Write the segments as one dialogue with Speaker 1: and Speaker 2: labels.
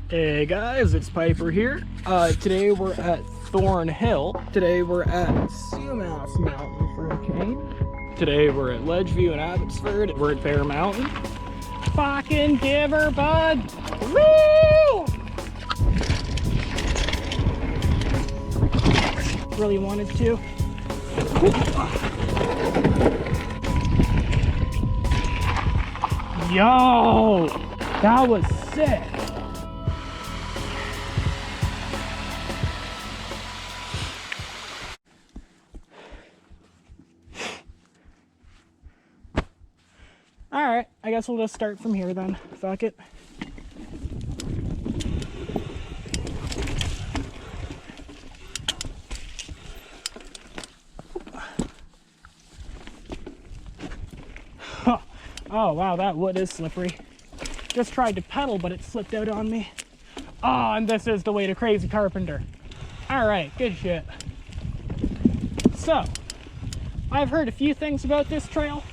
Speaker 1: Hey guys, it's Piper here. Today we're at Thornhill. Today we're at Sumas Mountain for a change. Today we're at Ledgeview in Abbotsford. We're at Bear Mountain. Fucking give her, bud! Woo! Really wanted to. Yo! That was sick! Alright, I guess we'll just start from here then. Fuck it. Oh wow, that wood is slippery. Just tried to pedal, but it slipped out on me. Oh, and this is the way to Krazy Karpenter. Alright, good shit. So, I've heard a few things about this trail.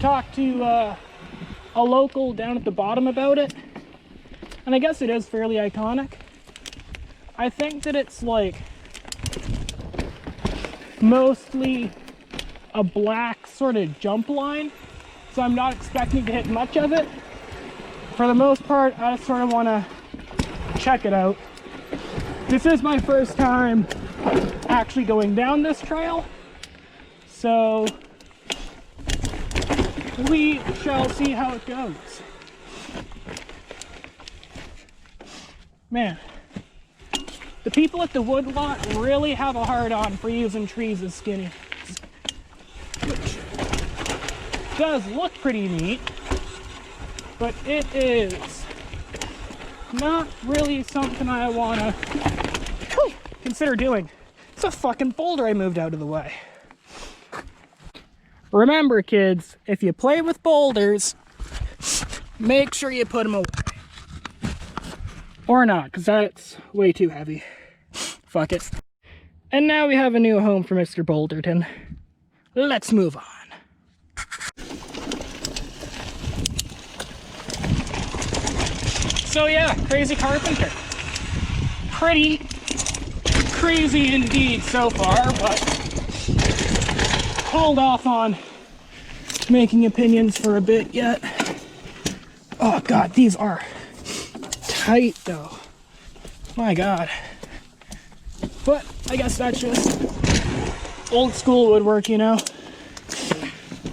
Speaker 1: Talked to a local down at the bottom about it, and I guess it is fairly iconic. I think that it's like mostly a black sort of jump line, so I'm not expecting to hit much of it. For the most part, I sort of want to check it out. This is my first time actually going down this trail, so we shall see how it goes. Man, the people at the Woodlot really have a hard-on for using trees as skinnies, which does look pretty neat, but it is not really something I want to consider doing. It's a fucking boulder I moved out of the way. Remember, kids, if you play with boulders, make sure you put them away. Or not, because that's way too heavy. Fuck it. And now we have a new home for Mr. Boulderton. Let's move on. So yeah, Krazy Karpenter. Pretty crazy indeed so far, but hold off on making opinions for a bit yet. Oh god, these are tight though. My god. But I guess that's just old school woodwork, you know.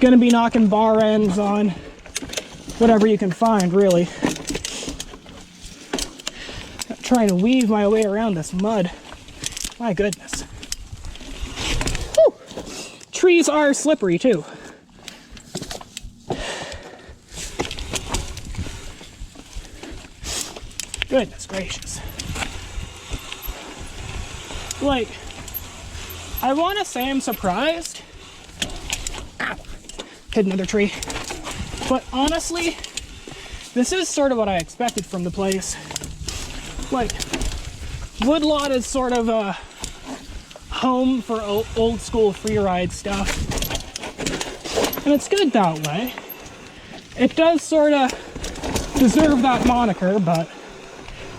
Speaker 1: Gonna be knocking bar ends on whatever you can find, really. Trying to weave my way around this mud. My goodness. Whew. Trees are slippery too. Goodness gracious. Like, I want to say I'm surprised. Ow. Hit another tree. But honestly, this is sort of what I expected from the place. Like, Woodlot is sort of a home for old school freeride stuff. And it's good that way. It does sort of deserve that moniker, but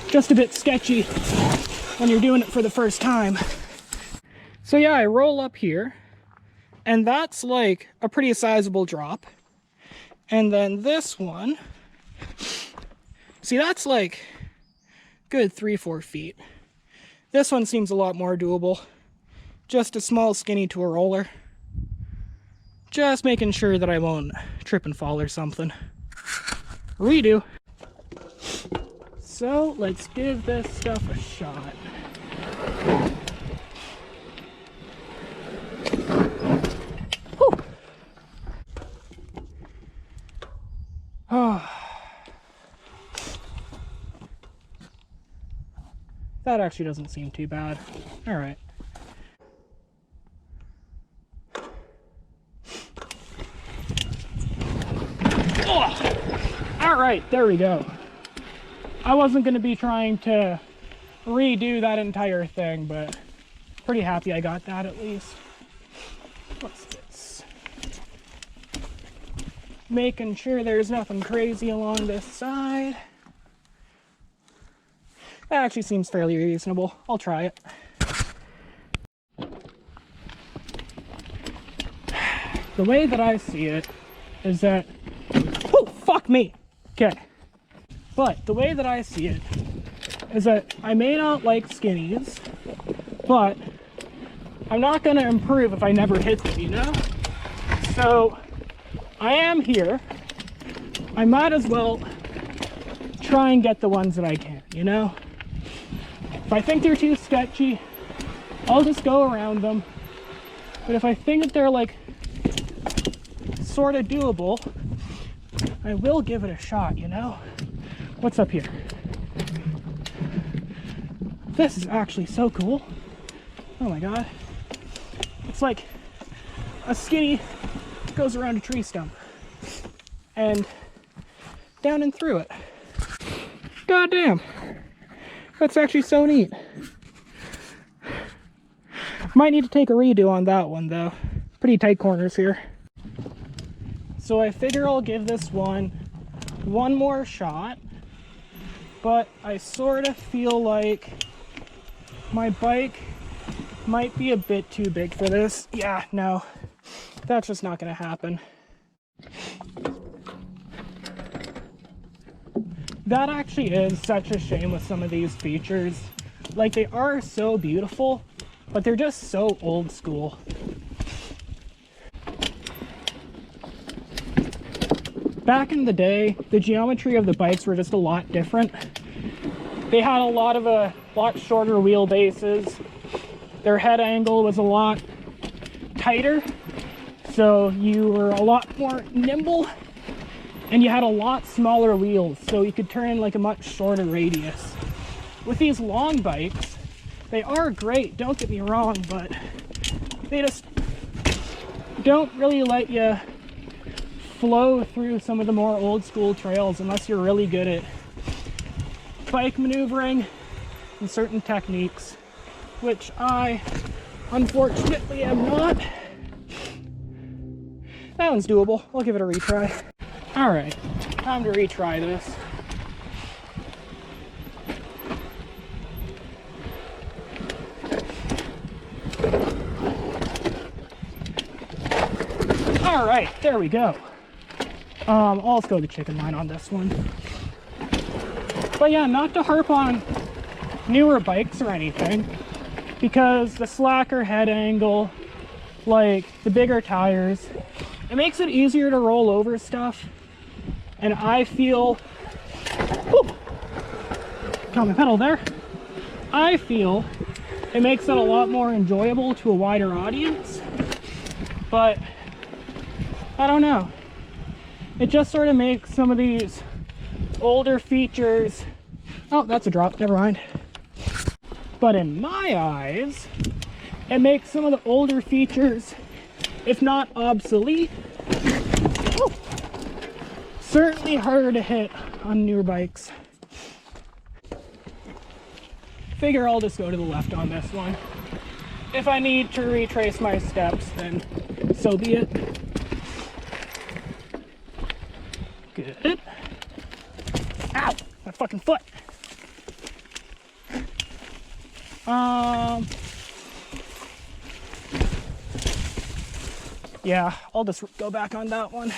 Speaker 1: just a bit sketchy when you're doing it for the first time. So yeah, I roll up here, and that's like a pretty sizable drop. And then this one, see, that's like good 3-4 feet. This one seems a lot more doable. Just a small skinny to a roller. Just making sure that I won't trip and fall or something. Redo. So let's give this stuff a shot. Whew. Oh. That actually doesn't seem too bad. Alright. Alright, there we go. I wasn't going to be trying to redo that entire thing, but pretty happy I got that at least. What's this? Making sure there's nothing crazy along this side. That actually seems fairly reasonable. I'll try it. The way that I see it is that, oh, fuck me. Okay. But the way that I see it is that I may not like skinnies, but I'm not going to improve if I never hit them, you know? So I am here. I might as well try and get the ones that I can, you know? If I think they're too sketchy, I'll just go around them. But if I think that they're like sort of doable, I will give it a shot, you know? What's up here? This is actually so cool. Oh my god. It's like a skinny goes around a tree stump and down and through it. God damn. That's actually so neat. Might need to take a redo on that one though. Pretty tight corners here. So I figure I'll give this one more shot, but I sort of feel like my bike might be a bit too big for this. Yeah, no, that's just not gonna happen. That actually is such a shame with some of these features. Like, they are so beautiful, but they're just so old school. Back in the day, the geometry of the bikes were just a lot different. They had a lot shorter wheelbases. Their head angle was a lot tighter, so you were a lot more nimble, and you had a lot smaller wheels, so you could turn in like a much shorter radius. With these long bikes, they are great, don't get me wrong, but they just don't really let you flow through some of the more old school trails unless you're really good at bike maneuvering and certain techniques, which I unfortunately am not. That one's doable. I'll give it a retry. All right, time to retry this. All right, there we go. I'll just go the chicken line on this one. But yeah, not to harp on newer bikes or anything, because the slacker head angle, like the bigger tires, it makes it easier to roll over stuff. And I feel, whew, got my pedal there. I feel it makes it a lot more enjoyable to a wider audience. But I don't know. It just sort of makes some of these older features, oh, that's a drop, never mind. But in my eyes, it makes some of the older features, if not obsolete, oh, certainly harder to hit on newer bikes. Figure I'll just go to the left on this one. If I need to retrace my steps, then so be it. Good. Ow! My fucking foot! Yeah, I'll just go back on that one.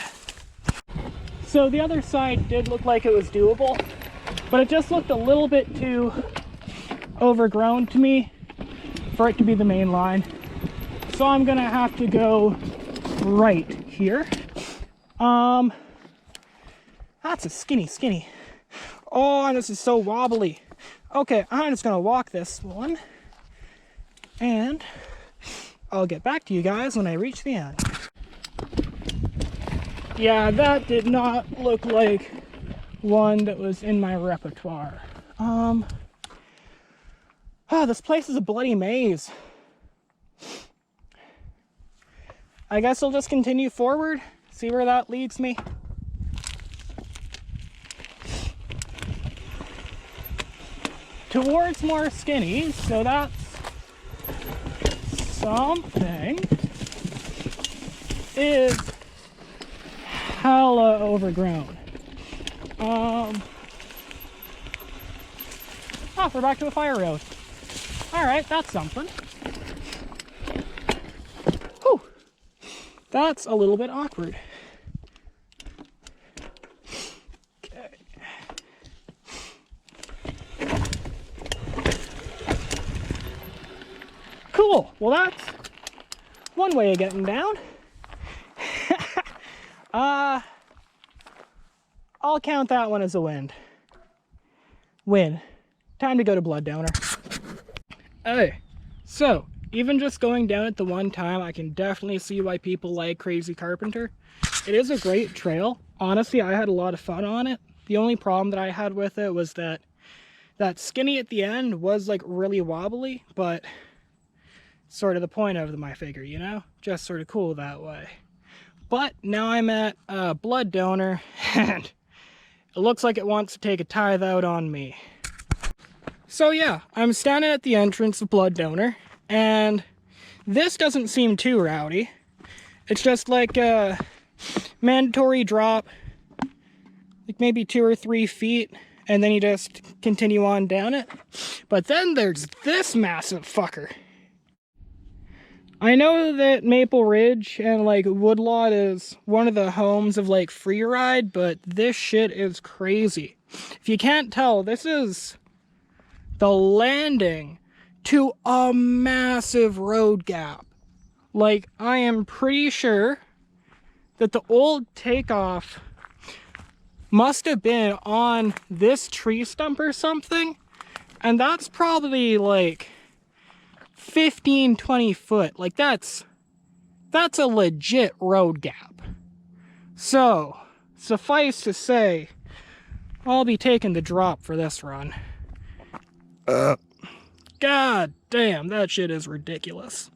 Speaker 1: So the other side did look like it was doable, but it just looked a little bit too overgrown to me for it to be the main line. So I'm gonna have to go right here. That's a skinny. Oh, this is so wobbly. Okay, I'm just gonna walk this one, and I'll get back to you guys when I reach the end. Yeah, that did not look like one that was in my repertoire. Oh, this place is a bloody maze. I guess I'll just continue forward, see where that leads me. Towards more skinnies, so that's something. Is hella overgrown. Oh, we're back to a fire road. All right, that's something. Whew. That's a little bit awkward. Okay. Cool. Well, that's one way of getting down. I'll count that one as a win. Time to go to blood donor. Hey, so even just going down it the one time, I can definitely see why people like Krazy Karpenter. It is a great trail. Honestly, I had a lot of fun on it. The only problem that I had with it was that skinny at the end was like really wobbly, but sort of the point of them, I figure, you know? Just sort of cool that way. But now I'm at blood donor, and it looks like it wants to take a tithe out on me. So yeah, I'm standing at the entrance of blood donor, and this doesn't seem too rowdy. It's just like a mandatory drop, like maybe 2 or 3 feet, and then you just continue on down it. But then there's this massive fucker. I know that Maple Ridge and like Woodlot is one of the homes of like free ride, but this shit is crazy. If you can't tell, this is the landing to a massive road gap. Like, I am pretty sure that the old takeoff must have been on this tree stump or something, and that's probably like 15-20 foot. Like, that's a legit road gap. So suffice to say, I'll be taking the drop for this run. God damn, that shit is ridiculous.